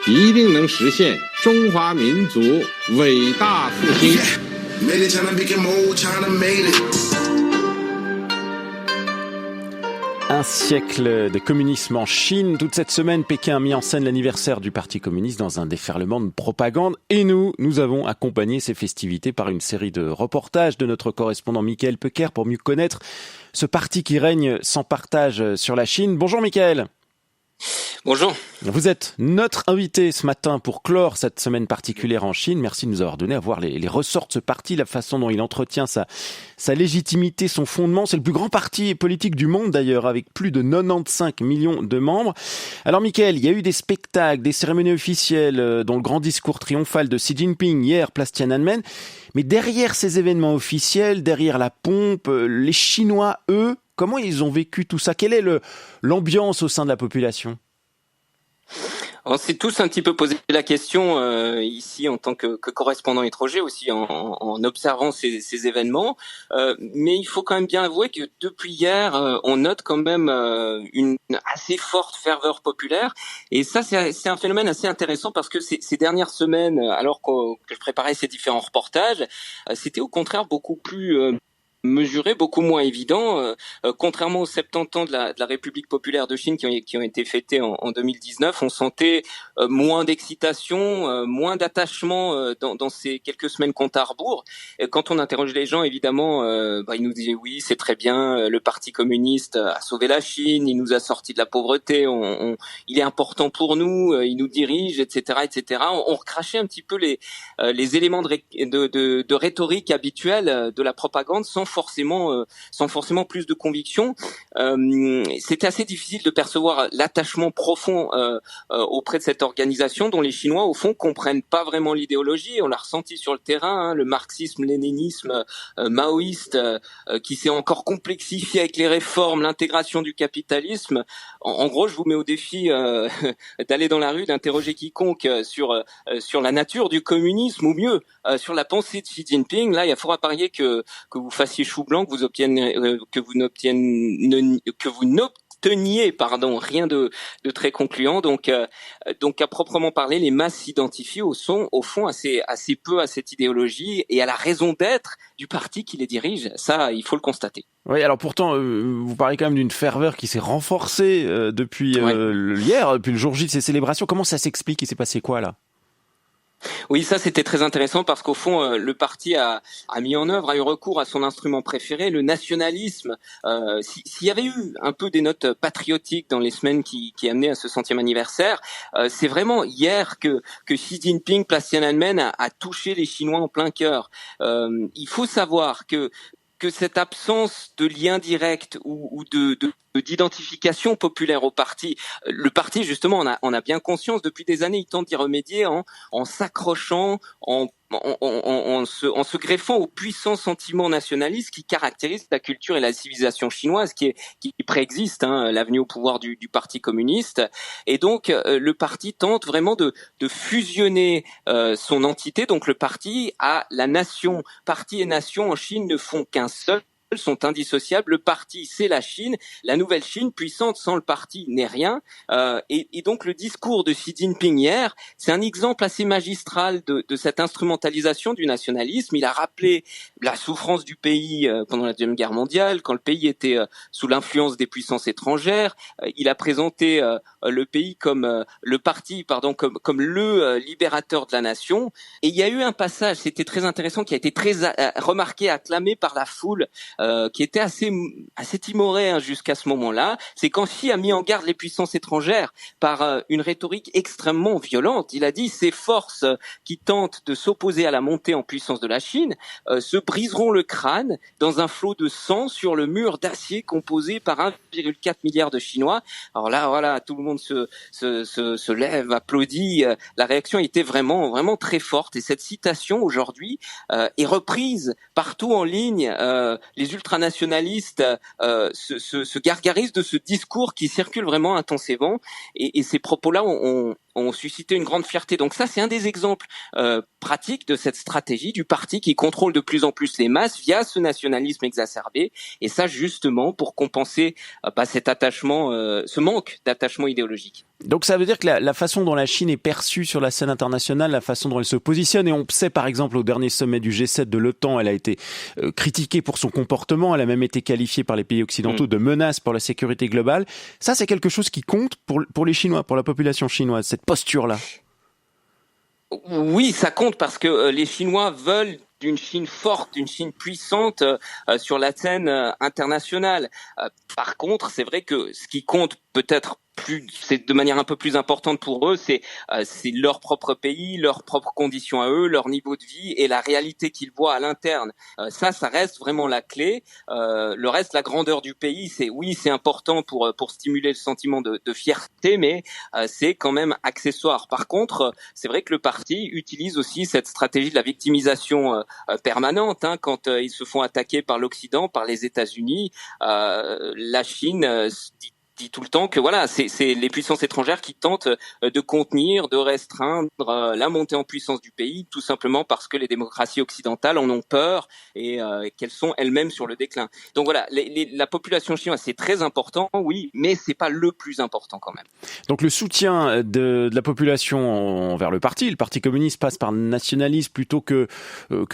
一定能实现中华民族伟大复兴。Un siècle de communisme en Chine. Toute cette semaine, Pékin a mis en scène l'anniversaire du Parti communiste dans un déferlement de propagande. Et nous avons accompagné ces festivités par une série de reportages de notre correspondant Mickaël Pecker pour mieux connaître ce parti qui règne sans partage sur la Chine. Bonjour Mickaël. Bonjour. Vous êtes notre invité ce matin pour clore cette semaine particulière en Chine. Merci de nous avoir donné à voir les ressorts de ce parti, la façon dont il entretient sa légitimité, son fondement. C'est le plus grand parti politique du monde d'ailleurs, avec plus de 95 millions de membres. Alors Mickaël, il y a eu des spectacles, des cérémonies officielles, dont le grand discours triomphal de Xi Jinping hier, place Tiananmen. Mais derrière ces événements officiels, derrière la pompe, les Chinois, eux, comment ils ont vécu tout ça? Quelle est l'ambiance au sein de la population? On s'est tous un petit peu posé la question ici en tant que correspondant étranger aussi en observant ces événements. Mais il faut quand même bien avouer que depuis hier, on note quand même une assez forte ferveur populaire. Et ça, c'est un phénomène assez intéressant parce que ces dernières semaines, alors que je préparais ces différents reportages, c'était au contraire beaucoup plus mesuré, beaucoup moins évident, contrairement aux 70 ans de la République populaire de Chine qui ont été fêtés en 2019, on sentait moins d'excitation, moins d'attachement dans ces quelques semaines compte à rebours. Et quand on interroge les gens, évidemment, ils nous disaient oui, c'est très bien, le Parti communiste a sauvé la Chine, il nous a sortis de la pauvreté, il est important pour nous, il nous dirige, etc., etc. On recrachait un petit peu les éléments de rhétorique habituelle de la propagande sans forcément plus de conviction. C'était assez difficile de percevoir l'attachement profond auprès de cette organisation dont les Chinois, au fond, comprennent pas vraiment l'idéologie. On l'a ressenti sur le terrain, le marxisme-léninisme maoïste qui s'est encore complexifié avec les réformes, l'intégration du capitalisme. En gros, je vous mets au défi d'aller dans la rue, d'interroger quiconque sur la nature du communisme, ou mieux, sur la pensée de Xi Jinping. Là, il faudra parier que vous fassiez chou blanc, que vous n'obteniez rien de très concluant. Donc à proprement parler, les masses s'identifient au fond assez peu à cette idéologie et à la raison d'être du parti qui les dirige. Ça, il faut le constater. Oui, alors pourtant, vous parlez quand même d'une ferveur qui s'est renforcée depuis hier, depuis le jour J de ces célébrations. Comment ça s'explique? Il s'est passé quoi là? Oui, ça c'était très intéressant parce qu'au fond, le parti a eu recours à son instrument préféré, le nationalisme. S'il y avait eu un peu des notes patriotiques dans les semaines qui amenaient à ce 100e anniversaire, c'est vraiment hier que Xi Jinping, place Tiananmen, a touché les Chinois en plein cœur. Il faut savoir que cette absence de lien direct ou d'identification populaire au parti, le parti justement on a bien conscience depuis des années, il tente d'y remédier en s'accrochant, en se greffant aux puissants sentiments nationalistes qui caractérisent la culture et la civilisation chinoise qui préexiste, l'avenue au pouvoir du Parti communiste. Et donc le parti tente vraiment de fusionner son entité, donc le parti, à la nation. Parti et nation en Chine ne font qu'un seul, sont indissociables. Le parti, c'est la Chine. La nouvelle Chine, puissante sans le parti, n'est rien. Et donc, le discours de Xi Jinping hier, c'est un exemple assez magistral de cette instrumentalisation du nationalisme. Il a rappelé la souffrance du pays pendant la Deuxième Guerre mondiale, quand le pays était sous l'influence des puissances étrangères. Il a présenté le pays comme le parti, comme le libérateur de la nation. Et il y a eu un passage, c'était très intéressant, qui a été très remarqué, acclamé par la foule, qui était assez timoré jusqu'à ce moment-là. C'est quand Xi a mis en garde les puissances étrangères par une rhétorique extrêmement violente. Il a dit: ces forces qui tentent de s'opposer à la montée en puissance de la Chine se briseront le crâne dans un flot de sang sur le mur d'acier composé par 1,4 milliard de Chinois. Alors là, voilà, tout le monde se lève, applaudit. La réaction était vraiment, vraiment très forte. Et cette citation aujourd'hui est reprise partout en ligne. Les ultranationalistes se gargarisent de ce discours qui circule vraiment intensément. Et ces propos-là ont ont suscité une grande fierté. Donc ça, c'est un des exemples pratiques de cette stratégie du parti qui contrôle de plus en plus les masses via ce nationalisme exacerbé. Et ça, justement, pour compenser cet attachement, ce manque d'attachement idéologique. Donc ça veut dire que la façon dont la Chine est perçue sur la scène internationale, la façon dont elle se positionne, et on sait par exemple au dernier sommet du G7 de l'OTAN, elle a été critiquée pour son comportement, elle a même été qualifiée par les pays occidentaux de menace pour la sécurité globale. Ça, c'est quelque chose qui compte pour les Chinois, pour la population chinoise, cette posture-là. Oui, ça compte parce que les Chinois veulent d'une Chine forte, d'une Chine puissante sur la scène internationale. Par contre, c'est vrai que ce qui compte peut-être c'est de manière un peu plus importante pour eux, c'est leur propre pays, leurs propres conditions à eux, leur niveau de vie et la réalité qu'ils voient à l'interne. Ça reste vraiment la clé. Le reste, la grandeur du pays, c'est important pour stimuler le sentiment de fierté, mais c'est quand même accessoire. Par contre, c'est vrai que le parti utilise aussi cette stratégie de la victimisation permanente. Quand ils se font attaquer par l'Occident, par les États-Unis, la Chine dit tout le temps que voilà, c'est les puissances étrangères qui tentent de contenir, de restreindre la montée en puissance du pays, tout simplement parce que les démocraties occidentales en ont peur et qu'elles sont elles-mêmes sur le déclin. Donc voilà, la population chinoise, c'est très important, oui, mais c'est pas le plus important quand même. Donc le soutien de la population envers le parti communiste passe par le nationalisme plutôt que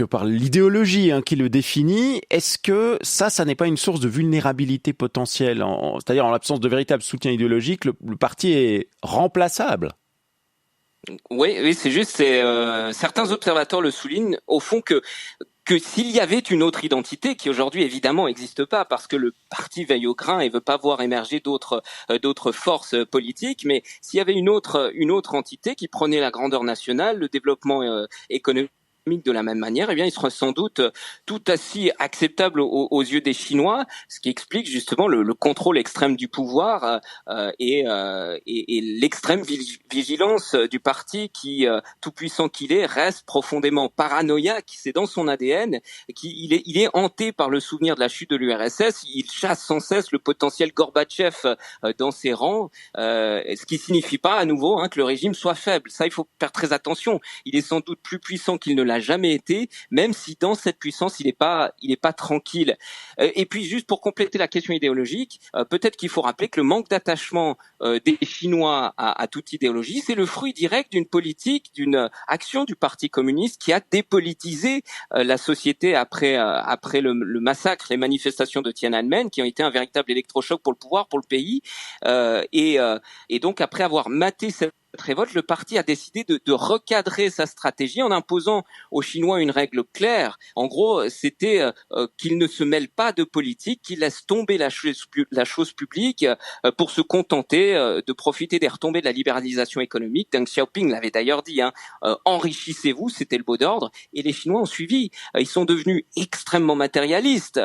par l'idéologie qui le définit. Est-ce que ça n'est pas une source de vulnérabilité potentielle, c'est-à-dire en l'absence de véritable soutien idéologique, le parti est remplaçable? Oui, c'est juste. Certains observateurs le soulignent au fond que s'il y avait une autre identité qui aujourd'hui évidemment n'existe pas parce que le parti veille au grain et veut pas voir émerger d'autres forces politiques, mais s'il y avait une autre entité qui prenait la grandeur nationale, le développement économique de la même manière, eh bien, il sera sans doute tout aussi acceptable aux yeux des Chinois, ce qui explique justement le contrôle extrême du pouvoir et l'extrême vigilance du parti qui, tout puissant qu'il est, reste profondément paranoïaque. C'est dans son ADN. Il est hanté par le souvenir de la chute de l'URSS. Il chasse sans cesse le potentiel Gorbatchev dans ses rangs, ce qui signifie pas à nouveau que le régime soit faible. Ça, il faut faire très attention. Il est sans doute plus puissant qu'il ne l'a jamais été, même si dans cette puissance il est pas tranquille. Et puis juste pour compléter la question idéologique, peut-être qu'il faut rappeler que le manque d'attachement des Chinois à toute idéologie, c'est le fruit direct d'une politique, d'une action du Parti communiste qui a dépolitisé la société après le massacre, les manifestations de Tiananmen, qui ont été un véritable électrochoc pour le pouvoir, pour le pays, et donc après avoir maté cette révolte, le parti a décidé de recadrer sa stratégie en imposant aux Chinois une règle claire. En gros, c'était qu'ils ne se mêlent pas de politique, qu'ils laissent tomber la chose publique pour se contenter de profiter des retombées de la libéralisation économique. Deng Xiaoping l'avait d'ailleurs dit, enrichissez-vous, c'était le mot d'ordre, et les Chinois ont suivi. Ils sont devenus extrêmement matérialistes.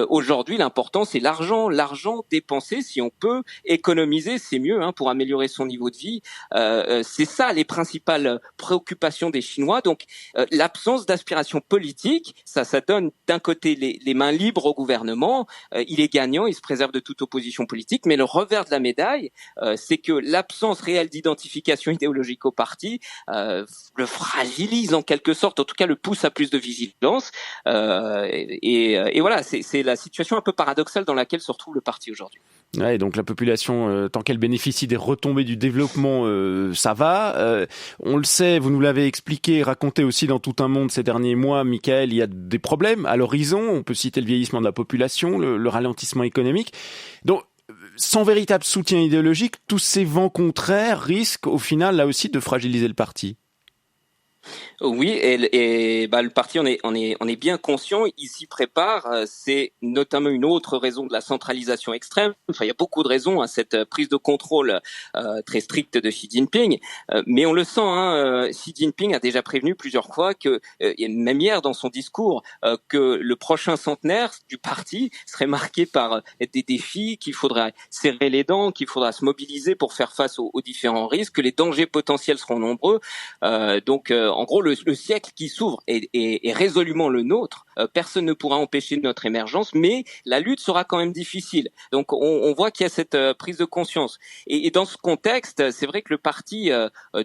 Aujourd'hui, l'important, c'est l'argent dépensé, si on peut économiser, c'est mieux pour améliorer son niveau de vie. C'est ça les principales préoccupations des Chinois. Donc l'absence d'aspiration politique, ça donne d'un côté les mains libres au gouvernement, il est gagnant, il se préserve de toute opposition politique, mais le revers de la médaille, c'est que l'absence réelle d'identification idéologique au parti le fragilise en quelque sorte, en tout cas le pousse à plus de vigilance, et voilà, c'est la situation un peu paradoxale dans laquelle se retrouve le parti aujourd'hui. Ouais, donc la population, tant qu'elle bénéficie des retombées du développement, ça va. On le sait, vous nous l'avez expliqué, raconté aussi dans Tout un monde ces derniers mois, Michael, il y a des problèmes à l'horizon. On peut citer le vieillissement de la population, le ralentissement économique. Donc, sans véritable soutien idéologique, tous ces vents contraires risquent au final, là aussi, de fragiliser le parti. Oui, et le parti on est bien conscient, il s'y prépare. C'est notamment une autre raison de la centralisation extrême. Enfin, il y a beaucoup de raisons à cette prise de contrôle très stricte de Xi Jinping, mais on le sent. Xi Jinping a déjà prévenu plusieurs fois que, même hier dans son discours, que le prochain centenaire du parti serait marqué par des défis, qu'il faudra serrer les dents, qu'il faudra se mobiliser pour faire face aux différents risques, que les dangers potentiels seront nombreux. Donc en gros, le siècle qui s'ouvre est résolument le nôtre. Personne ne pourra empêcher notre émergence, mais la lutte sera quand même difficile. Donc, on voit qu'il y a cette prise de conscience. Et dans ce contexte, c'est vrai que le parti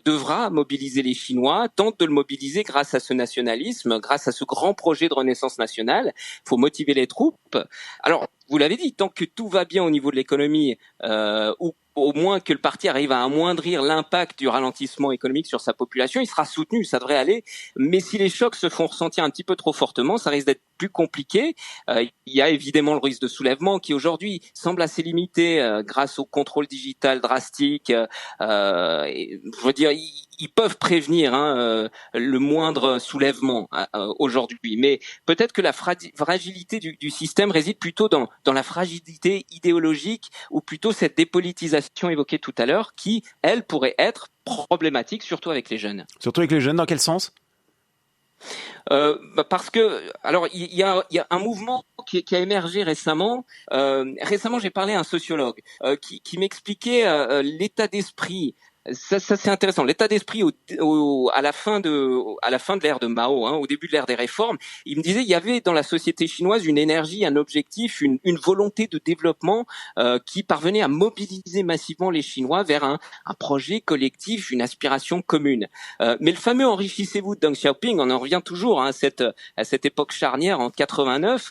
devra mobiliser les Chinois, tente de le mobiliser grâce à ce nationalisme, grâce à ce grand projet de renaissance nationale. Il faut motiver les troupes. Alors, vous l'avez dit, tant que tout va bien au niveau de l'économie, ou au moins que le parti arrive à amoindrir l'impact du ralentissement économique sur sa population, il sera soutenu, ça devrait aller. Mais si les chocs se font ressentir un petit peu trop fortement, ça risque d'être plus compliqué. Il y a évidemment le risque de soulèvement qui aujourd'hui semble assez limité grâce au contrôle digital drastique. Je veux dire, ils peuvent prévenir le moindre soulèvement aujourd'hui, mais peut-être que la fragilité du système réside plutôt dans la fragilité idéologique, ou plutôt cette dépolitisation évoquée tout à l'heure, qui, elle, pourrait être problématique, surtout avec les jeunes. Surtout avec les jeunes, dans quel sens ? Parce que, alors, il y a un mouvement qui a émergé récemment. Récemment, j'ai parlé à un sociologue qui m'expliquait l'état d'esprit. Ça c'est intéressant. L'état d'esprit à la fin de l'ère de Mao, au début de l'ère des réformes, il me disait il y avait dans la société chinoise une énergie, un objectif, une volonté de développement qui parvenait à mobiliser massivement les Chinois vers un projet collectif, une aspiration commune. Mais le fameux enrichissez-vous de Deng Xiaoping, on en revient toujours à cette époque charnière en 89,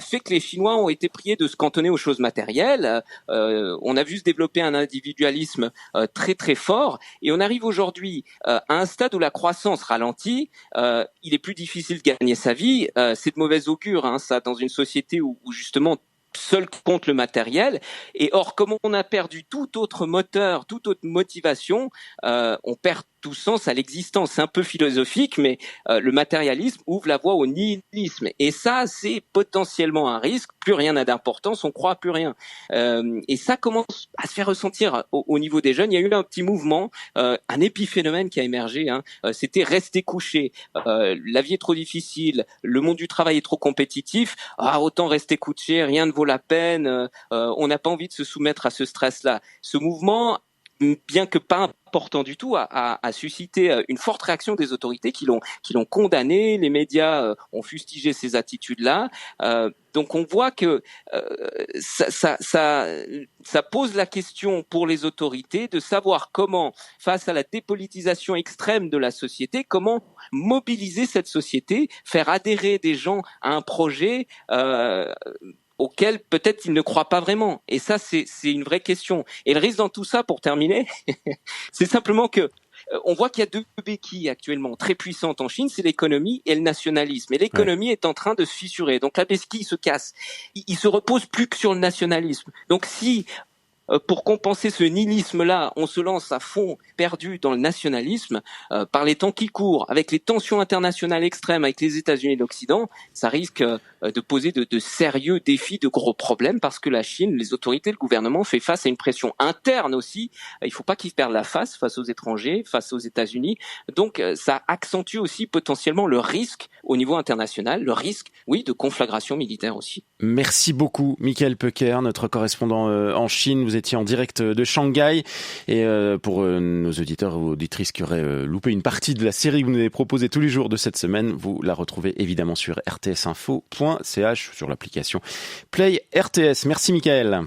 fait que les Chinois ont été priés de se cantonner aux choses matérielles. On a vu se développer un individualisme très très fort, et on arrive aujourd'hui à un stade où la croissance ralentit, il est plus difficile de gagner sa vie, c'est de mauvais augure, ça, dans une société où justement seul compte le matériel. Et or, comme on a perdu tout autre moteur, toute autre motivation, on perd tout sens à l'existence. C'est un peu philosophique, mais le matérialisme ouvre la voie au nihilisme. Et ça, c'est potentiellement un risque. Plus rien n'a d'importance, on croit à plus rien. Et ça commence à se faire ressentir au niveau des jeunes. Il y a eu un petit mouvement, un épiphénomène qui a émergé. C'était rester couché. La vie est trop difficile, le monde du travail est trop compétitif. Autant rester couché, rien ne vaut la peine. On n'a pas envie de se soumettre à ce stress-là. Ce mouvement, bien que pas important du tout, a suscité une forte réaction des autorités qui l'ont condamné. Les médias ont fustigé ces attitudes-là. Donc on voit que ça pose la question pour les autorités de savoir comment, face à la dépolitisation extrême de la société, comment mobiliser cette société, faire adhérer des gens à un projet auquel peut-être ils ne croient pas vraiment. Et ça, c'est une vraie question. Et le risque dans tout ça, pour terminer, c'est simplement que on voit qu'il y a deux béquilles actuellement très puissantes en Chine, c'est l'économie et le nationalisme. Et l'économie est en train de se fissurer. Donc la béquille se casse. Il se repose plus que sur le nationalisme. Donc si pour compenser ce nihilisme-là, on se lance à fond perdu dans le nationalisme, par les temps qui courent, avec les tensions internationales extrêmes avec les États-Unis et l'Occident, ça risque de poser de sérieux défis, de gros problèmes, parce que la Chine, les autorités, le gouvernement fait face à une pression interne aussi. Il faut pas qu'ils perdent la face aux étrangers, face aux États-Unis. Donc ça accentue aussi potentiellement le risque au niveau international, le risque, oui, de conflagration militaire aussi. Merci beaucoup, Michael Peucker, notre correspondant en Chine. Vous étiez en direct de Shanghai. Et pour nos auditeurs ou auditrices qui auraient loupé une partie de la série que vous nous avez proposée tous les jours de cette semaine, vous la retrouvez évidemment sur rtsinfo.ch, sur l'application Play RTS. Merci, Michael.